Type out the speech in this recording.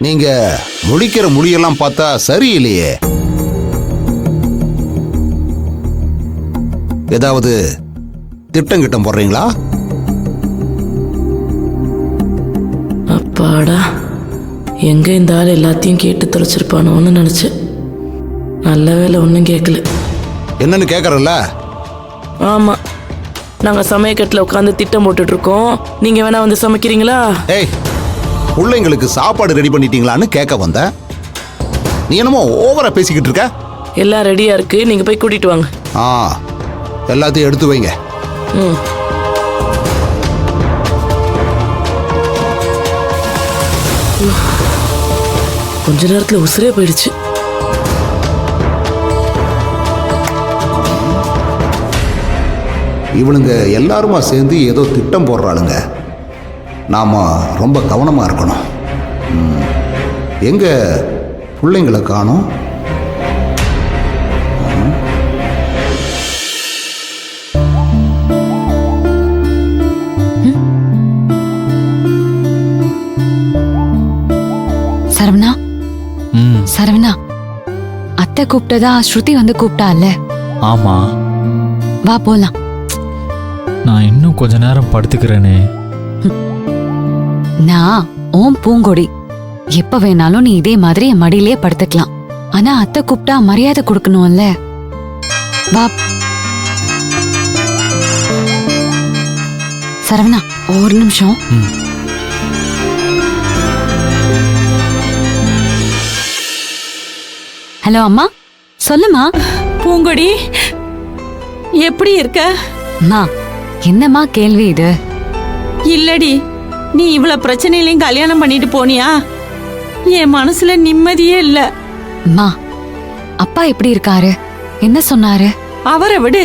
நீங்க முடிக்கிற முடியெல்லாம் பார்த்தா சரியில்லையே. ஏதாவது திட்டம் கிட்டம் போடுறீங்களா? அப்பாடா, எங்க இந்த ஆள் எல்லாத்தையும் கேட்டு தொலைச்சிருப்பானோன்னு நினைச்சேன். நல்ல வேலை ஒன்றும் கேட்கல. என்னன்னு கேட்கறல்ல? ஆமா, நாங்க சமயக்கட்டில் உட்காந்து திட்டம் போட்டுட்டு இருக்கோம். நீங்க வேணா வந்து சமைக்கிறீங்களா? ஏய், பிள்ளைங்களுக்கு சாப்பாடு ரெடி பண்ணிட்டீங்களான்னு கேட்க வந்தேன். நீ என்னமோ ஓவரா பேசிக்கிட்டு இருக்க. எல்லாம் ரெடியா இருக்கு, நீங்க போய் கூட்டிட்டு வாங்க. எல்லாத்தையும் எடுத்து வைங்க. கொஞ்ச நேரத்துல உசுரே போயிடுச்சு. இவனுங்க எல்லாருமா சேர்ந்து ஏதோ திட்டம் போடுறாளுங்க. நாம ரொம்ப கவனமா இருக்கணும். எங்க பிள்ளைங்களை காணோம்? சரவணா, சரவணா, அத்தை கூப்பிட்டதா ஸ்ருதி வந்து கூப்பிட்டால? ஆமா, வா போலாம். நான் இன்னும் கொஞ்ச நேரம் படுத்துக்கிறேனே. நான் ஓம் பூங்கொடி, எப்ப வேணாலும் நீ இதே மாதிரி என் மடியிலே படுத்துக்கலாம். ஆனா அத்தை கூப்பிட்டா மரியாதை கொடுக்கணும்ல. வா சரவணா, ஒரு நிமிஷம். ஹலோ அம்மா, சொல்லுமா. பூங்கொடி, எப்படி இருக்க? அம்மா, என்னம்மா கேள்வி இது? இல்லடி, நீ இவ்வளவு பிரச்சனையிலையும் கல்யாணம் பண்ணிட்டு போனியா? என் மனசுல நிம்மதியே இல்ல. அம்மா, அப்பா எப்படி இருக்காரு? என்ன சொன்னாரு? அவரை விடு,